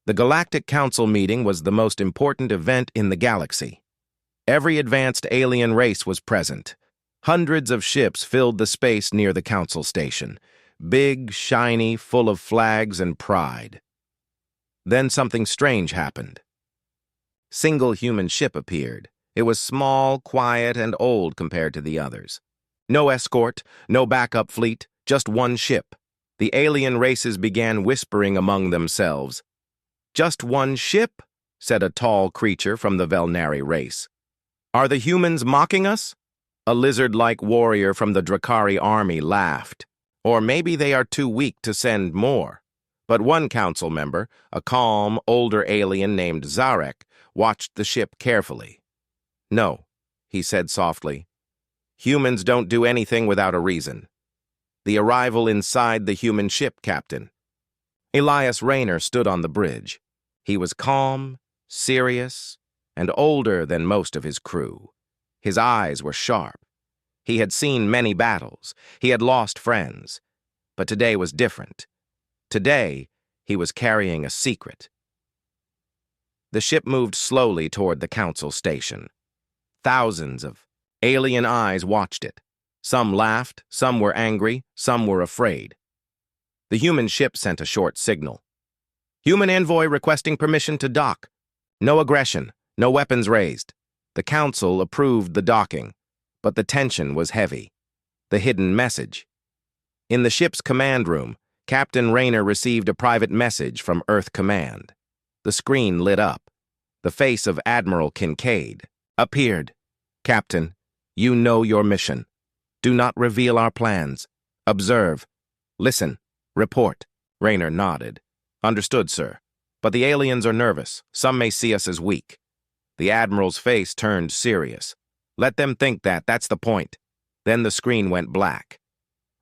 The Galactic Council meeting was the most important event in the galaxy. Every advanced alien race was present. Hundreds of ships filled the space near the council station, big, shiny, full of flags and pride. Then something strange happened. Single human ship appeared. It was small, quiet, and old compared to the others. No escort, no backup fleet, just one ship. The alien races began whispering among themselves. "Just one ship?" said a tall creature from the Velnari race. "Are the humans mocking us?" A lizard-like warrior from the Drakari army laughed. "Or maybe they are too weak to send more." But one council member, a calm, older alien named Zarek, watched the ship carefully. "No," he said softly. "Humans don't do anything without a reason." The arrival inside the human ship, Captain. Elias Rayner stood on the bridge. He was calm, serious, and older than most of his crew. His eyes were sharp. He had seen many battles. He had lost friends. But today was different. Today, he was carrying a secret. The ship moved slowly toward the council station. Thousands of alien eyes watched it. Some laughed, some were angry, some were afraid. The human ship sent a short signal. "Human envoy requesting permission to dock. No aggression, no weapons raised." The council approved the docking, but the tension was heavy. The hidden message. In the ship's command room, Captain Rayner received a private message from Earth Command. The screen lit up. The face of Admiral Kincaid appeared. "Captain, you know your mission. Do not reveal our plans. Observe. Listen. Report." Rayner nodded. "Understood, sir. But the aliens are nervous. Some may see us as weak." The Admiral's face turned serious. "Let them think that. That's the point." Then the screen went black.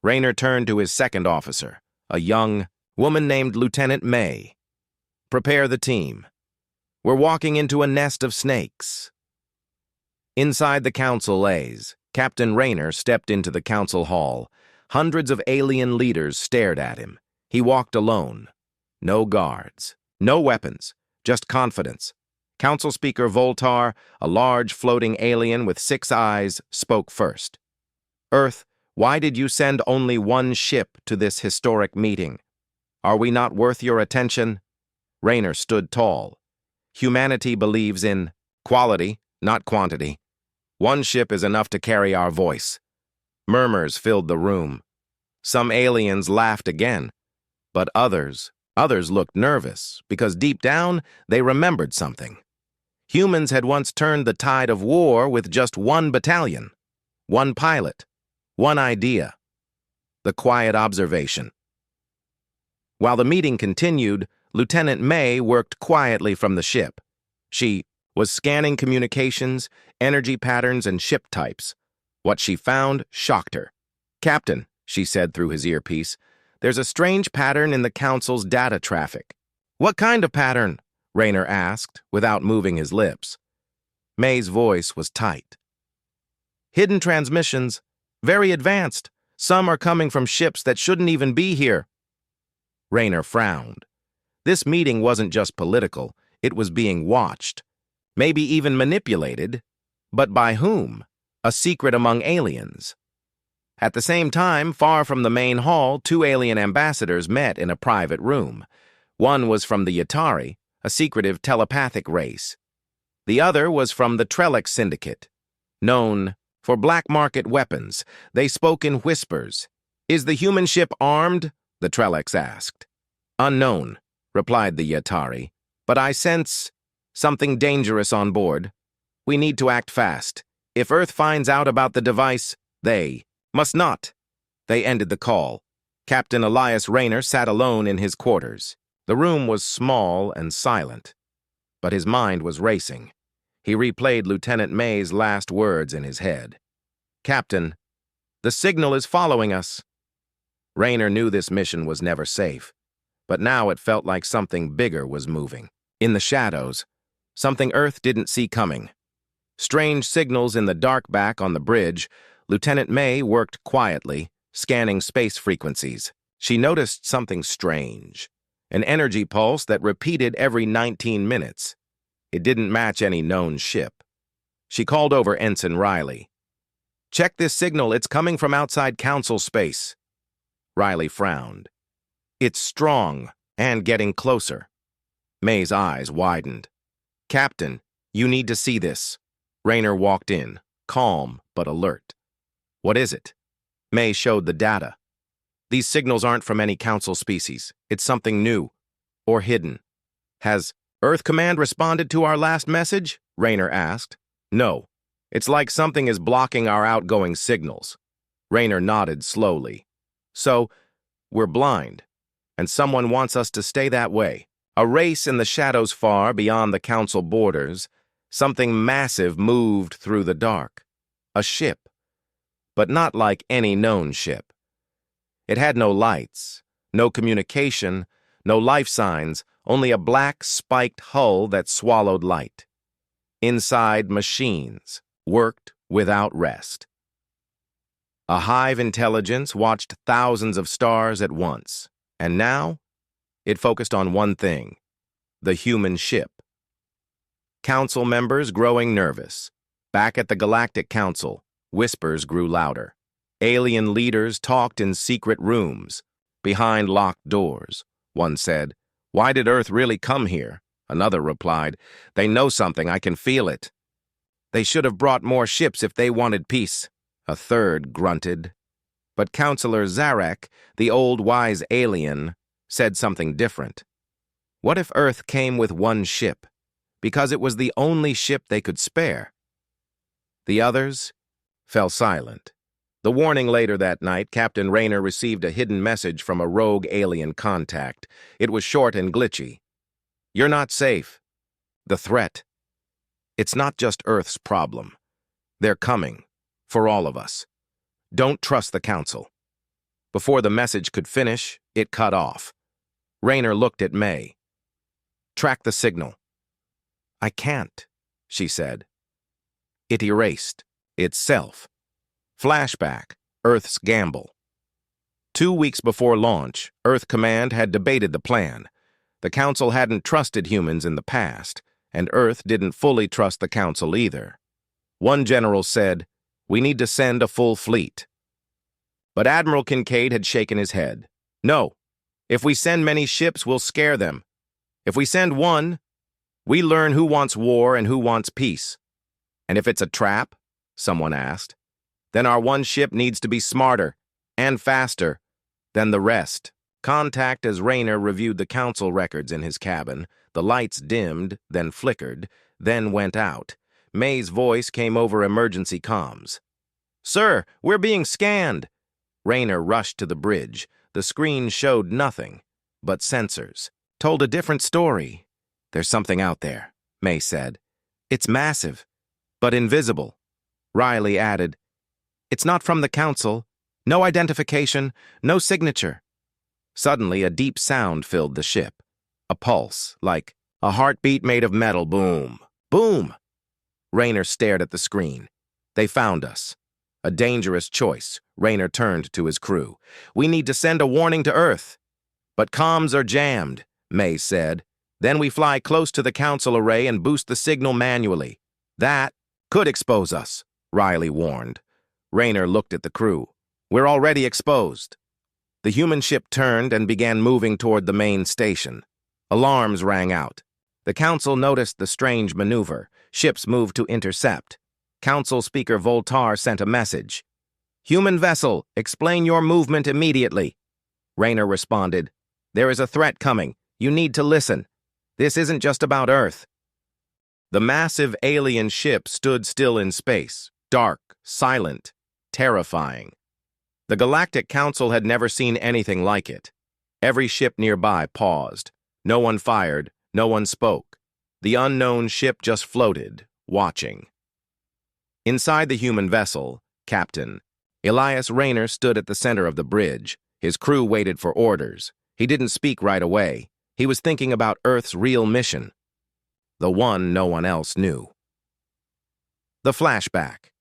Rayner turned to his second officer, a young woman named Lieutenant May. "Prepare the team. We're walking into a nest of snakes." Inside the council lays, Captain Rayner stepped into the council hall. Hundreds of alien leaders stared at him. He walked alone. No guards. No weapons. Just confidence. Council Speaker Voltar, a large floating alien with 6 eyes, spoke first. "Earth, why did you send only one ship to this historic meeting? Are we not worth your attention?" Rayner stood tall. "Humanity believes in quality, not quantity. One ship is enough to carry our voice." Murmurs filled the room. Some aliens laughed again, but others looked nervous because deep down they remembered something. Humans had once turned the tide of war with just one battalion, one pilot, one idea. The quiet observation. While the meeting continued, Lieutenant May worked quietly from the ship. She was scanning communications, energy patterns, and ship types. What she found shocked her. "Captain," she said through his earpiece, "there's a strange pattern in the Council's data traffic." "What kind of pattern?" Rayner asked, without moving his lips. May's voice was tight. "Hidden transmissions, very advanced. Some are coming from ships that shouldn't even be here." Rayner frowned. This meeting wasn't just political, it was being watched. Maybe even manipulated. But by whom? A secret among aliens. At the same time, far from the main hall, 2 alien ambassadors met in a private room. One was from the Yatari, a secretive telepathic race. The other was from the Trellick Syndicate, known for black market weapons. They spoke in whispers. "Is the human ship armed?" the Trellicks asked. "Unknown," replied the Yatari, "but I sense something dangerous on board. We need to act fast. If Earth finds out about the device, they must not." They ended the call. Captain Elias Rayner sat alone in his quarters. The room was small and silent, but his mind was racing. He replayed Lieutenant May's last words in his head. "Captain, the signal is following us." Rayner knew this mission was never safe, but now it felt like something bigger was moving. In the shadows, something Earth didn't see coming. Strange signals in the dark back on the bridge. Lieutenant May worked quietly, scanning space frequencies. She noticed something strange. an energy pulse that repeated every 19 minutes. It didn't match any known ship. She called over Ensign Riley. "Check this signal, it's coming from outside Council space." Riley frowned. "It's strong and getting closer." May's eyes widened. "Captain, you need to see this." Rayner walked in, calm but alert. "What is it?" May showed the data. "These signals aren't from any Council species. It's something new or hidden." "Has Earth Command responded to our last message?" Rayner asked. "No. It's like something is blocking our outgoing signals." Rayner nodded slowly. "So, we're blind, and someone wants us to stay that way." A race in the shadows far beyond the Council borders, something massive moved through the dark. A ship, but not like any known ship. It had no lights, no communication, no life signs, only a black, spiked hull that swallowed light. Inside, machines worked without rest. A hive intelligence watched thousands of stars at once, and now it focused on one thing: the human ship. Council members growing nervous. Back at the Galactic Council, whispers grew louder. Alien leaders talked in secret rooms, behind locked doors. One said, "Why did Earth really come here?" Another replied, "They know something, I can feel it." "They should have brought more ships if they wanted peace." A third grunted. But Counselor Zarek, the old wise alien, said something different. What if Earth came with one ship, because it was the only ship they could spare? The others fell silent. The warning later that night, Captain Rayner received a hidden message from a rogue alien contact. It was short and glitchy. "You're not safe. The threat. It's not just Earth's problem. They're coming, for all of us. Don't trust the Council." Before the message could finish, it cut off. Rayner looked at May. "Track the signal." "I can't," she said. It erased itself. Flashback, Earth's gamble. 2 weeks before launch, Earth Command had debated the plan. The Council hadn't trusted humans in the past, and Earth didn't fully trust the Council either. One general said, "We need to send a full fleet." But Admiral Kincaid had shaken his head. "No. If we send many ships, we'll scare them. If we send one, we learn who wants war and who wants peace." "And if it's a trap?" someone asked. "Then our one ship needs to be smarter and faster than the rest." Contact as Rayner reviewed the Council records in his cabin. The lights dimmed, then flickered, then went out. May's voice came over emergency comms. "Sir, we're being scanned." Rayner rushed to the bridge. The screen showed nothing, but sensors. Told a different story. "There's something out there," May said. "It's massive, but invisible." Riley added, "It's not from the Council. No identification, no signature." Suddenly, a deep sound filled the ship. A pulse, like a heartbeat made of metal. Boom. Boom! Rayner stared at the screen. "They found us." A dangerous choice. Rayner turned to his crew. "We need to send a warning to Earth." "But comms are jammed," May said. "Then we fly close to the Council array and boost the signal manually. That could expose us," Riley warned. Rayner looked at the crew. "We're already exposed." The human ship turned and began moving toward the main station. Alarms rang out. The Council noticed the strange maneuver. Ships moved to intercept. Council Speaker Voltar sent a message. "Human vessel, explain your movement immediately." Rayner responded, "There is a threat coming. You need to listen. This isn't just about Earth." The massive alien ship stood still in space, dark, silent, terrifying. The Galactic Council had never seen anything like it. Every ship nearby paused. No one fired, no one spoke. The unknown ship just floated, watching. Inside the human vessel, Captain Elias Rayner stood at the center of the bridge. His crew waited for orders. He didn't speak right away. He was thinking about Earth's real mission, the one no one else knew. The flashback.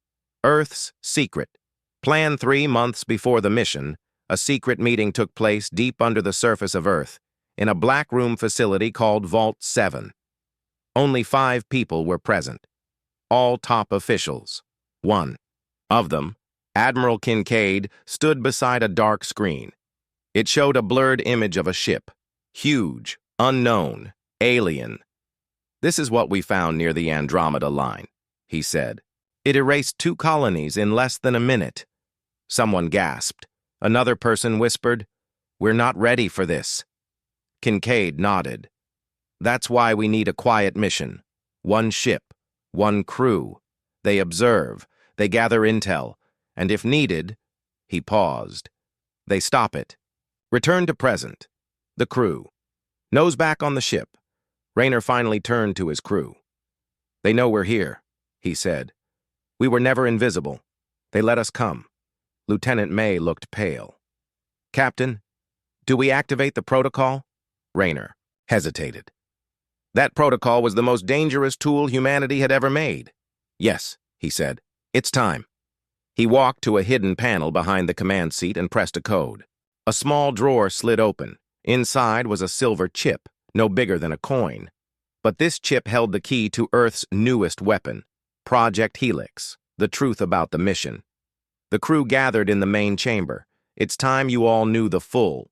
Earth's secret. Planned 3 months before the mission, a secret meeting took place deep under the surface of Earth. in a black room facility called Vault 7. Only 5 people were present, all top officials. One of them, Admiral Kincaid, stood beside a dark screen. It showed a blurred image of a ship. Huge, unknown, alien. "This is what we found near the Andromeda line," he said. "It erased 2 colonies in less than a minute." Someone gasped. Another person whispered, "We're not ready for this." Kincaid nodded. "That's why we need a quiet mission. 1 ship, 1 crew. They observe, they gather intel, and if needed," he paused, "they stop it. Return to present. The crew. Nose back on the ship." Rayner finally turned to his crew. "They know we're here," he said. "We were never invisible. They let us come." Lieutenant May looked pale. "Captain, do we activate the protocol?" Rayner hesitated. "That protocol was the most dangerous tool humanity had ever made." "Yes," he said. "It's time." He walked to a hidden panel behind the command seat and pressed a code. A small drawer slid open. Inside was a silver chip, no bigger than a coin. But this chip held the key to Earth's newest weapon, Project Helix, the truth about the mission. The crew gathered in the main chamber. "It's time you all knew the full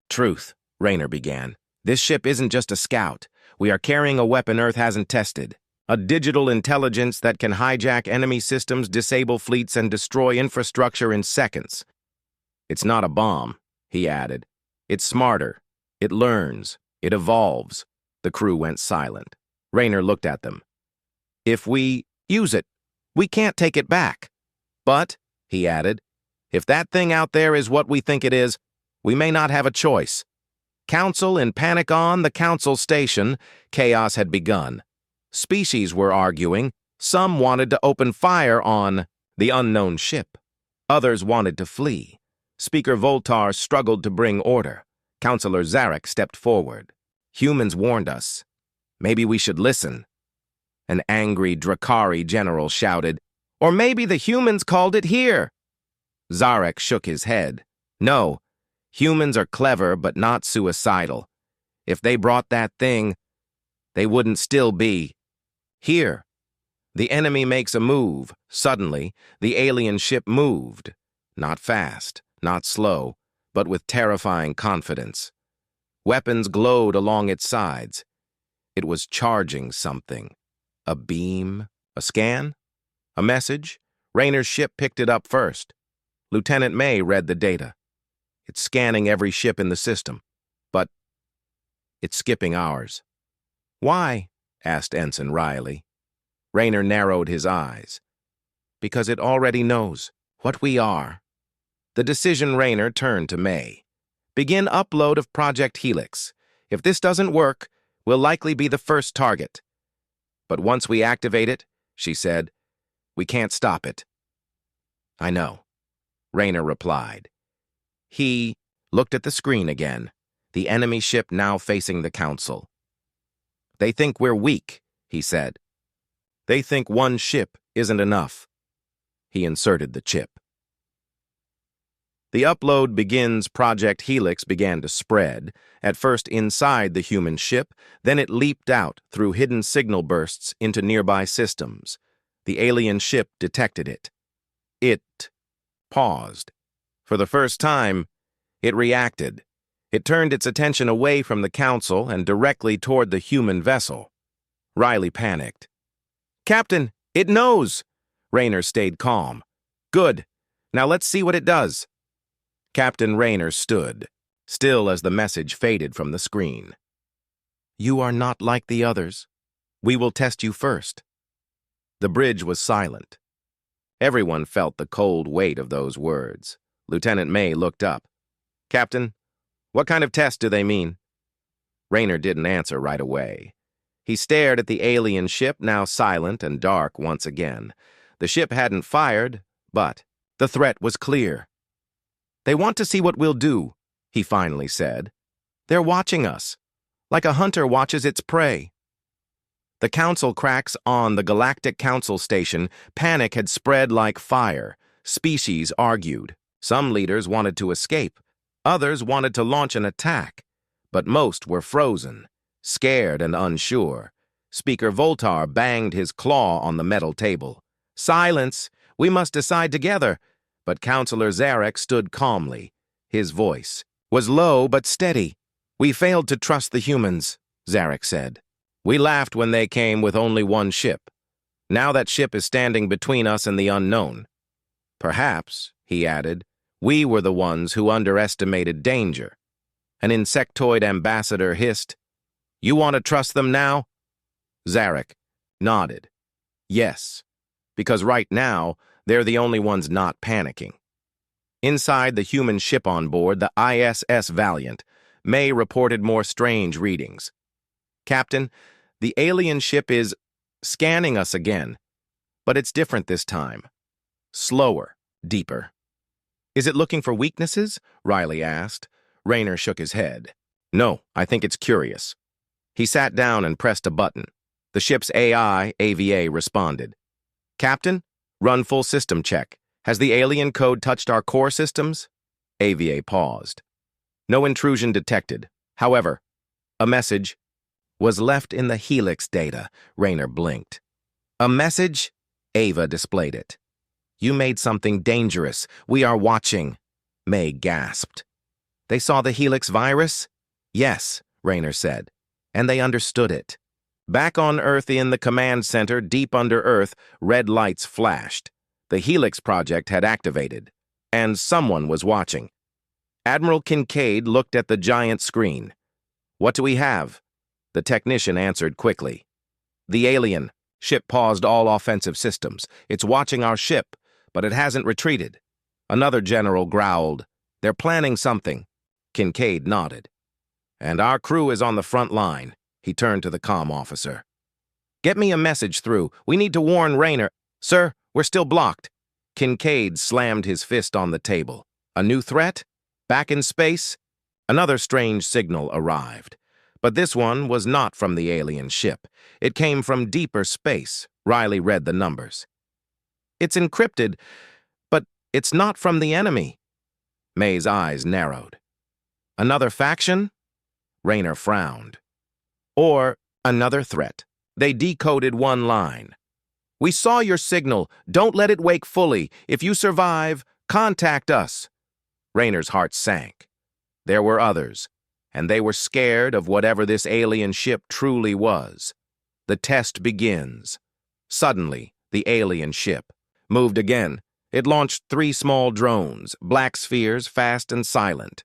truth," Rayner began. "This ship isn't just a scout. We are carrying a weapon Earth hasn't tested. A digital intelligence that can hijack enemy systems, disable fleets, and destroy infrastructure in seconds. It's not a bomb," he added. "It's smarter. It learns. It evolves." The crew went silent. Rayner looked at them. "If we use it, we can't take it back. But," he added, "if that thing out there is what we think it is, we may not have a choice." Council in panic on the council station. Chaos had begun. Species were arguing. Some wanted to open fire on the unknown ship. Others wanted to flee. Speaker Voltar struggled to bring order. Councillor Zarek stepped forward. "Humans warned us. Maybe we should listen." An angry Drakari general shouted, "Or maybe the humans called it here." Zarek shook his head. "No, humans are clever but not suicidal. If they brought that thing, they wouldn't still be here." The enemy makes a move. Suddenly, the alien ship moved. Not fast, not slow, but with terrifying confidence. Weapons glowed along its sides. It was charging something. A beam? A scan? A message? Rayner's ship picked it up first. Lieutenant May read the data. "It's scanning every ship in the system, but it's skipping ours." "Why?" asked Ensign Riley. Rayner narrowed his eyes. "Because it already knows what we are." The decision Rayner turned to May. "Begin upload of Project Helix. If this doesn't work, we'll likely be the first target. But once we activate it," she said, "we can't stop it." "I know," Rayner replied. He looked at the screen again, the enemy ship now facing the council. "They think we're weak," he said. "They think 1 ship isn't enough." He inserted the chip. The upload begins. Project Helix began to spread, at first inside the human ship, then it leaped out through hidden signal bursts into nearby systems. The alien ship detected it. It paused. For the first time, it reacted. It turned its attention away from the council and directly toward the human vessel. Riley panicked. "Captain, it knows!" Rayner stayed calm. "Good. Now let's see what it does." Captain Rayner stood, still as the message faded from the screen. "You are not like the others. We will test you first." The bridge was silent. Everyone felt the cold weight of those words. Lieutenant May looked up. "Captain, what kind of test do they mean?" Rayner didn't answer right away. He stared at the alien ship, now silent and dark once again. The ship hadn't fired, but the threat was clear. "They want to see what we'll do," he finally said. "They're watching us, like a hunter watches its prey." The council cracks on the Galactic Council Station. Panic had spread like fire. Species argued. Some leaders wanted to escape. Others wanted to launch an attack. but most were frozen, scared and unsure. Speaker Voltar banged his claw on the metal table. "Silence! We must decide together." But Counselor Zarek stood calmly. His voice was low but steady. "We failed to trust the humans," Zarek said. "We laughed when they came with only one ship. Now that ship is standing between us and the unknown. Perhaps," he added, "we were the ones who underestimated danger." An insectoid ambassador hissed, "You want to trust them now?" Zarek nodded. "Yes, because right now, they're the only ones not panicking." Inside the human ship on board, the ISS Valiant, May reported more strange readings. "Captain, the alien ship is scanning us again, but it's different this time. Slower, deeper." "Is it looking for weaknesses?" Riley asked. Rayner shook his head. "No, I think it's curious." He sat down and pressed a button. The ship's AI, AVA, responded. "Captain, run full system check. Has the alien code touched our core systems?" AVA paused. "No intrusion detected. However, a message was left in the helix data." Rayner blinked. "A message?" Ava displayed it. "You made something dangerous. We are watching." May gasped. "They saw the helix virus?" "Yes," Rayner said, "and they understood it." Back on Earth in the command center, deep under Earth, red lights flashed. The Helix project had activated, and someone was watching. Admiral Kincaid looked at the giant screen. "What do we have?" The technician answered quickly. "The alien. Ship paused all offensive systems. It's watching our ship, but it hasn't retreated." Another general growled. "They're planning something." Kincaid nodded. "And our crew is on the front line." He turned to the comm officer. "Get me a message through. We need to warn Rayner." "Sir, we're still blocked." Kincaid slammed his fist on the table. "A new threat? Back in space?" Another strange signal arrived. But this one was not from the alien ship. It came from deeper space. Riley read the numbers. "It's encrypted, but it's not from the enemy." May's eyes narrowed. "Another faction?" Rayner frowned. "Or another threat." They decoded one line. "We saw your signal. Don't let it wake fully. If you survive, contact us." Rayner's heart sank. There were others, and they were scared of whatever this alien ship truly was. The test begins. Suddenly, the alien ship moved again. It launched 3 small drones, black spheres, fast and silent.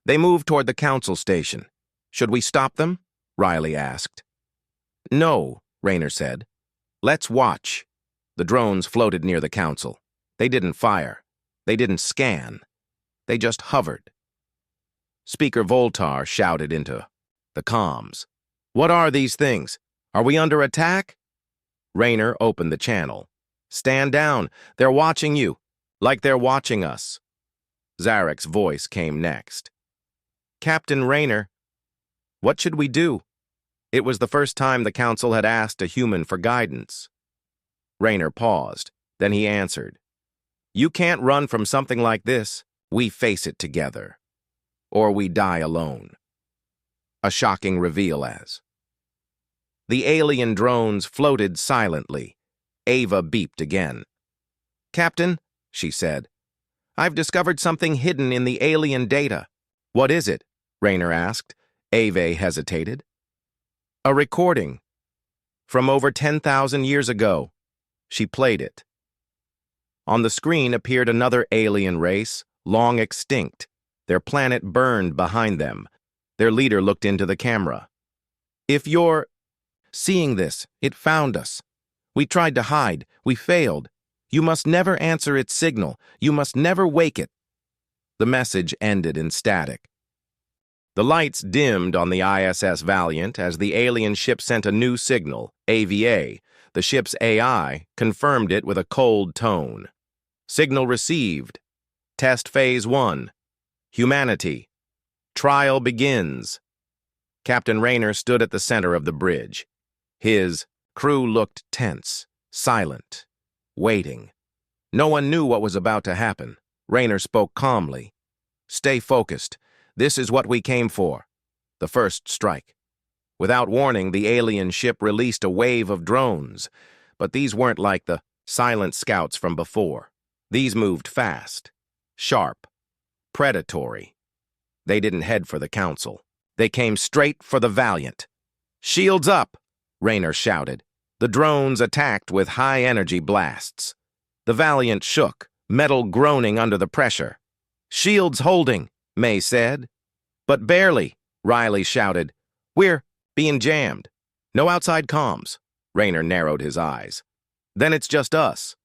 They moved toward the council station. "Should we stop them?" Riley asked. "No," Rayner said. "Let's watch." The drones floated near the council. They didn't fire. They didn't scan. They just hovered. Speaker Voltar shouted into the comms. "What are these things? Are we under attack?" Rayner opened the channel. "Stand down. They're watching you, like they're watching us." Zarek's voice came next. "Captain Rayner, what should we do?" It was the first time the council had asked a human for guidance. Rayner paused. Then he answered. "You can't run from something like this. We face it together. Or we die alone." A shocking reveal as the alien drones floated silently. Ava beeped again. "Captain," she said, "I've discovered something hidden in the alien data." "What is it?" Rayner asked. Ava hesitated. "A recording. From over 10,000 years ago." She played it. On the screen appeared another alien race, long extinct. Their planet burned behind them. Their leader looked into the camera. "If you're seeing this, it found us. We tried to hide. We failed. You must never answer its signal. You must never wake it." The message ended in static. The lights dimmed on the ISS Valiant as the alien ship sent a new signal, AVA. The ship's AI confirmed it with a cold tone. "Signal received. Test Phase 1. Humanity. Trial begins." Captain Rayner stood at the center of the bridge. His crew looked tense, silent, waiting. No one knew what was about to happen. Rayner spoke calmly. "Stay focused. This is what we came for." The first strike. Without warning, the alien ship released a wave of drones, but these weren't like the silent scouts from before. These moved fast, sharp, predatory. They didn't head for the Council. They came straight for the Valiant. "Shields up!" Rayner shouted. The drones attacked with high-energy blasts. The Valiant shook, metal groaning under the pressure. "Shields holding," May said. "But barely," Riley shouted. "We're being jammed. No outside comms." Rayner narrowed his eyes. "Then it's just us."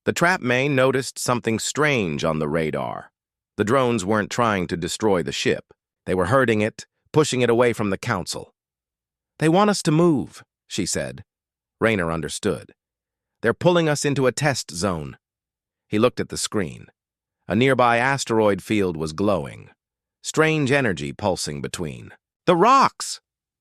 The trap May noticed something strange on the radar. The drones weren't trying to destroy the ship. They were hurting it, pushing it away from the Council. "They want us to move," she said. Rayner understood. "They're pulling us into a test zone." He looked at the screen. A nearby asteroid field was glowing. Strange energy pulsing between. "The rocks!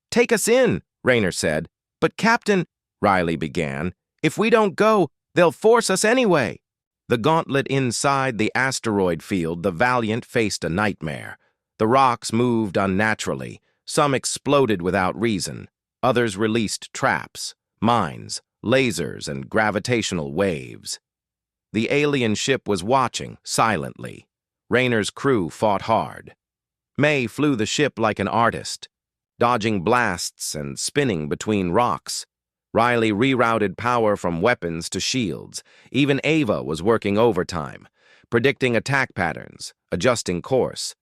Take us in," Rayner said. "But Captain," Riley began, "if we don't go, they'll force us anyway." The gauntlet inside the asteroid field, the Valiant faced a nightmare. The rocks moved unnaturally. Some exploded without reason. Others released traps, mines, lasers, and gravitational waves. The alien ship was watching, silently. Rayner's crew fought hard. May flew the ship like an artist, dodging blasts and spinning between rocks. Riley rerouted power from weapons to shields. Even Ava was working overtime, predicting attack patterns, adjusting course.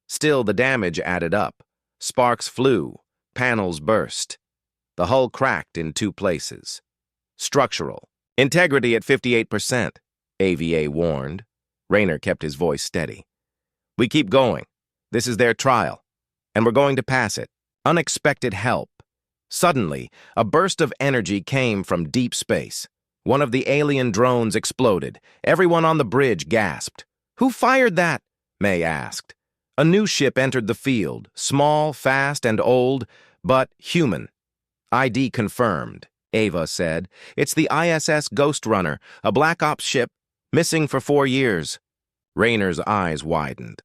Still, the damage added up. Sparks flew, panels burst. The hull cracked in 2 places. "Structural. Integrity at 58%, AVA warned. Rayner kept his voice steady. "We keep going. This is their trial, and we're going to pass it." Unexpected help. Suddenly, a burst of energy came from deep space. One of the alien drones exploded. Everyone on the bridge gasped. "Who fired that?" May asked. A new ship entered the field, small, fast, and old, but human. "ID confirmed," Ava said. "It's the ISS Ghost Runner, a Black Ops ship, missing for 4 years. Rayner's eyes widened.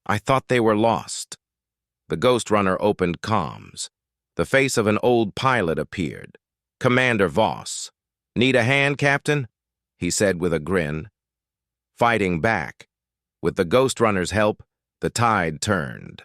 "I thought they were lost." The Ghost Runner opened comms. The face of an old pilot appeared. "Commander Voss. Need a hand, Captain?" he said with a grin. Fighting back. With the Ghost Runner's help, the tide turned.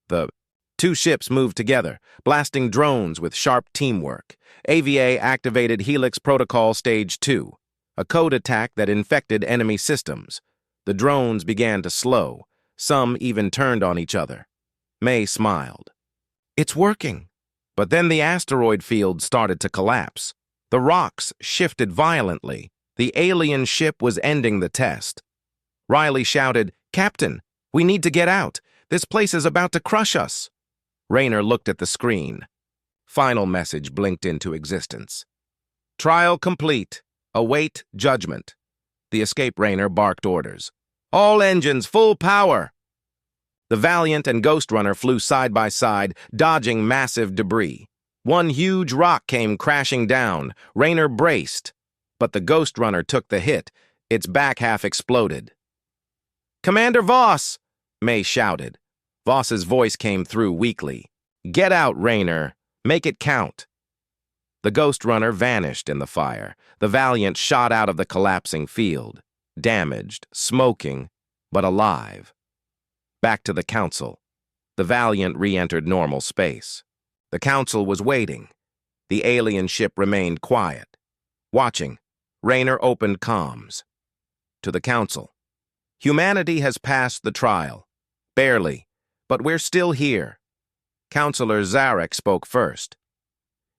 The 2 ships moved together, blasting drones with sharp teamwork. AVA activated Helix Protocol Stage 2, a code attack that infected enemy systems. The drones began to slow. Some even turned on each other. May smiled. "It's working." But then the asteroid field started to collapse. The rocks shifted violently. The alien ship was ending the test. Riley shouted, "Captain, we need to get out. This place is about to crush us." Rayner looked at the screen. Final message blinked into existence. "Trial complete. Await judgment." The escape Rayner barked orders. "All engines full power." The Valiant and Ghost Runner flew side by side, dodging massive debris. One huge rock came crashing down. Rayner braced, but the Ghost Runner took the hit. Its back half exploded. "Commander Voss!" May shouted. Voss's voice came through weakly. "Get out, Rayner. Make it count." The Ghost Runner vanished in the fire. The Valiant shot out of the collapsing field, damaged, smoking, but alive. Back to the Council. The Valiant re-entered normal space. The Council was waiting. The alien ship remained quiet. Watching, Rayner opened comms. To the Council. "Humanity has passed the trial. Barely, but we're still here." Counselor Zarek spoke first.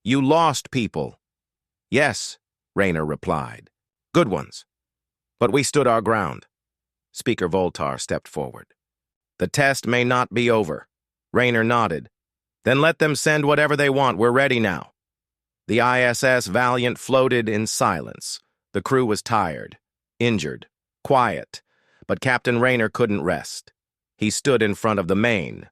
"You lost people." "Yes," Rayner replied. "Good ones. But we stood our ground." Speaker Voltar stepped forward. "The test may not be over." Rayner nodded. "Then let them send whatever they want. We're ready now." The ISS Valiant floated in silence. The crew was tired, injured, quiet, but Captain Rayner couldn't rest. He stood in front of the main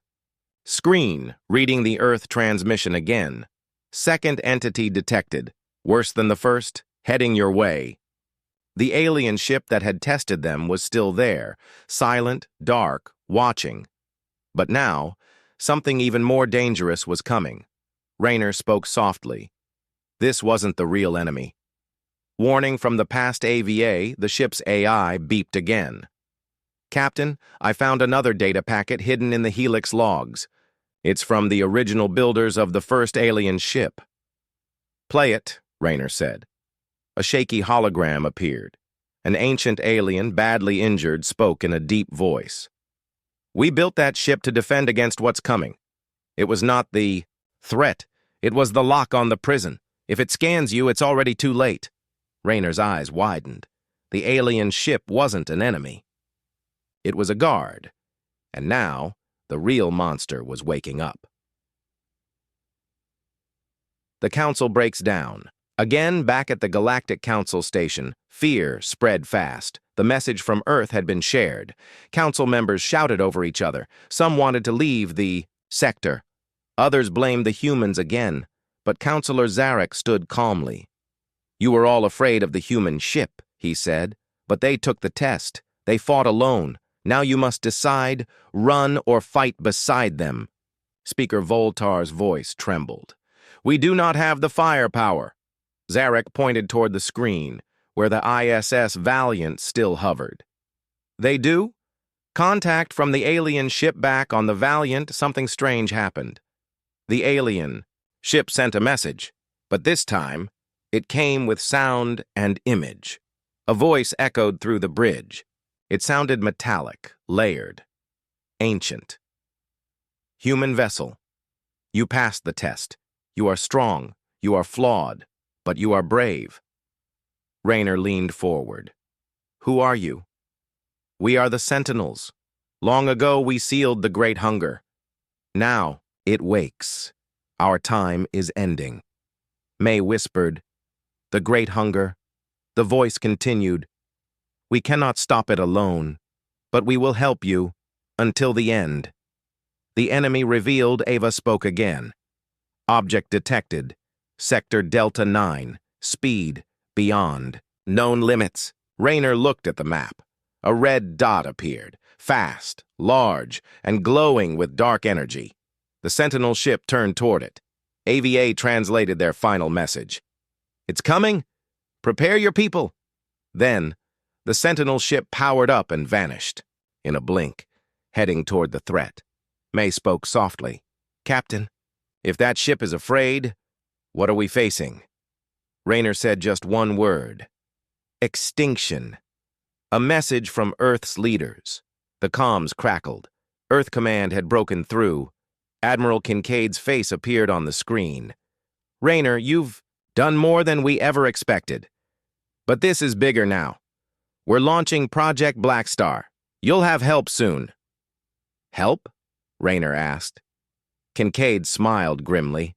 screen, reading the Earth transmission again. "Second entity detected. Worse than the first? Heading your way." The alien ship that had tested them was still there, silent, dark, watching. But now, something even more dangerous was coming. Rayner spoke softly. This wasn't the real enemy. Warning from the past AVA, the ship's AI beeped again. Captain, I found another data packet hidden in the Helix logs. It's from the original builders of the first alien ship. Play it, Rayner said. A shaky hologram appeared. An ancient alien, badly injured, spoke in a deep voice. We built that ship to defend against what's coming. It was not the threat. It was the lock on the prison. If it scans you, it's already too late. Rayner's eyes widened. The alien ship wasn't an enemy. It was a guard. And now, the real monster was waking up. The Council breaks down. Again, back at the Galactic Council station, fear spread fast. The message from Earth had been shared. Council members shouted over each other. Some wanted to leave the sector. Others blamed the humans again. But Councilor Zarek stood calmly. You were all afraid of the human ship, he said. But they took the test. They fought alone. Now you must decide, run or fight beside them. Speaker Voltar's voice trembled. We do not have the firepower. Zarek pointed toward the screen, where the ISS Valiant still hovered. They do? Contact from the alien ship back on the Valiant, something strange happened. The alien ship sent a message, but this time, it came with sound and image. A voice echoed through the bridge. It sounded metallic, layered, ancient. Human vessel. You passed the test. You are strong. You are flawed. But you are brave. Rayner leaned forward. Who are you? We are the Sentinels. Long ago we sealed the Great Hunger. Now it wakes. Our time is ending. May whispered, the Great Hunger. The voice continued, we cannot stop it alone, but we will help you until the end. The enemy revealed. Ava spoke again. Object detected. Sector Delta 9. Speed. Beyond. Known limits. Rayner looked at the map. A red dot appeared. Fast, large, and glowing with dark energy. The Sentinel ship turned toward it. AVA translated their final message. It's coming. Prepare your people. Then, the Sentinel ship powered up and vanished. In a blink, heading toward the threat. May spoke softly. Captain, if that ship is afraid, what are we facing? Rayner said just one word. Extinction. A message from Earth's leaders. The comms crackled. Earth Command had broken through. Admiral Kincaid's face appeared on the screen. Rayner, you've done more than we ever expected. But this is bigger now. We're launching Project Blackstar. You'll have help soon. Help? Rayner asked. Kincaid smiled grimly.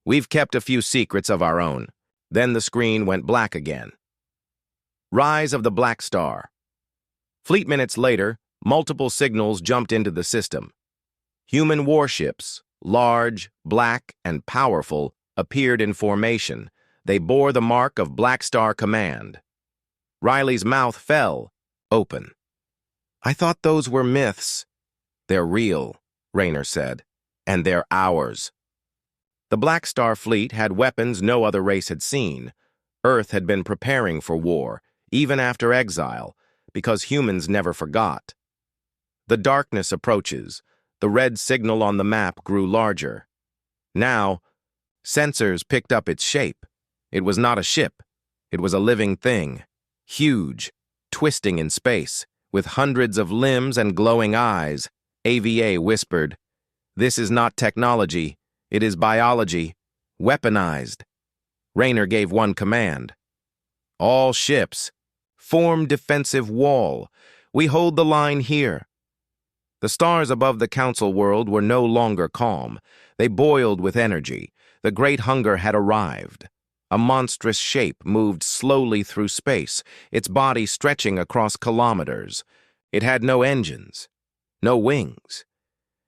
We've kept a few secrets of our own. Then the screen went black again. Rise of the Black Star. Fleet minutes later, multiple signals jumped into the system. Human warships, large, black, and powerful, appeared in formation. They bore the mark of Black Star Command. Riley's mouth fell, open. I thought those were myths. They're real, Rayner said, and they're ours. The Black Star fleet had weapons no other race had seen. Earth had been preparing for war, even after exile, because humans never forgot. The darkness approaches. The red signal on the map grew larger. Now, sensors picked up its shape. It was not a ship. It was a living thing, huge, twisting in space, with hundreds of limbs and glowing eyes. AVA whispered, "This is not technology. It is biology, weaponized." Rayner gave one command. All ships, form defensive wall. We hold the line here. The stars above the Council world were no longer calm. They boiled with energy. The Great Hunger had arrived. A monstrous shape moved slowly through space, its body stretching across kilometers. It had no engines, no wings.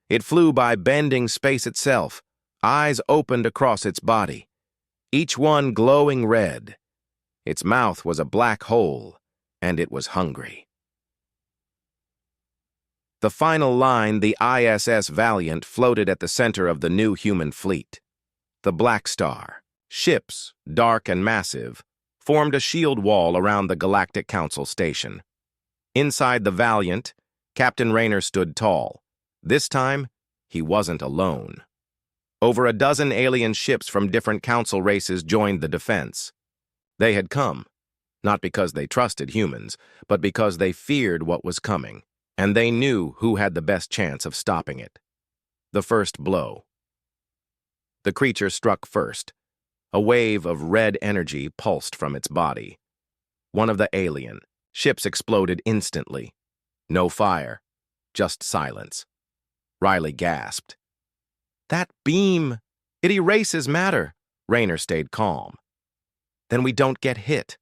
It flew by bending space itself, eyes opened across its body, each one glowing red. Its mouth was a black hole, and it was hungry. The final line, the ISS Valiant, floated at the center of the new human fleet. The Black Star, ships, dark and massive, formed a shield wall around the Galactic Council station. Inside the Valiant, Captain Rayner stood tall. This time, he wasn't alone. Over a dozen alien ships from different council races joined the defense. They had come, not because they trusted humans, but because they feared what was coming, and they knew who had the best chance of stopping it. The first blow. The creature struck first. A wave of red energy pulsed from its body. One of the alien ships exploded instantly. No fire, just silence. Riley gasped. That beam! It erases matter. Rayner stayed calm. Then we don't get hit.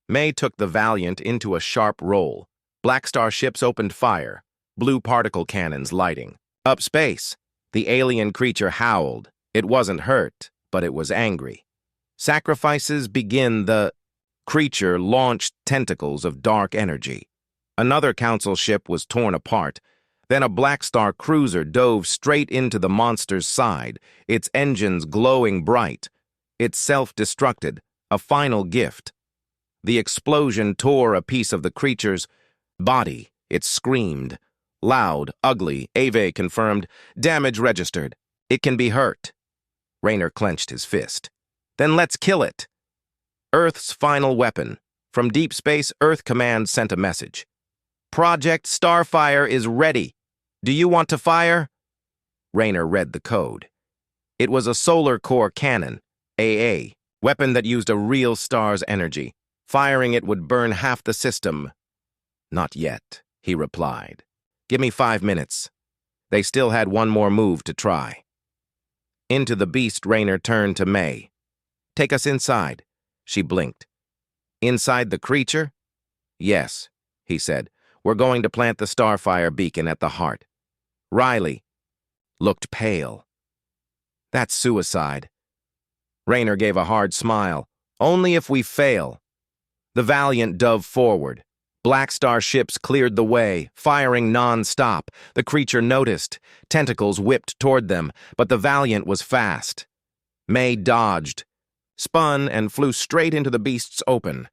May took the Valiant into a sharp roll. Black Star ships opened fire, blue particle cannons lighting. Up space, the alien creature howled. It wasn't hurt, but it was angry. Sacrifices begin. The creature launched tentacles of dark energy. Another council ship was torn apart. Then a Black Star cruiser dove straight into the monster's side, its engines glowing bright. It self-destructed, a final gift. The explosion tore a piece of the creature's body. It screamed. Loud, ugly, Ave confirmed. Damage registered. It can be hurt. Rayner clenched his fist. Then let's kill it. Earth's final weapon. From deep space, Earth Command sent a message. Project Starfire is ready. Do you want to fire? Rayner read the code. It was a solar core cannon, AA, weapon that used a real star's energy. Firing it would burn half the system. Not yet, he replied. Give me 5 minutes. They still had one more move to try. Into the beast, Rayner turned to May. Take us inside. She blinked. Inside the creature? Yes, he said. We're going to plant the Starfire beacon at the heart. Riley looked pale. That's suicide. Rayner gave a hard smile. Only if we fail. The Valiant dove forward. Black Star ships cleared the way, firing non-stop. The creature noticed. Tentacles whipped toward them, but the Valiant was fast. May dodged, spun, and flew straight into the beast's open.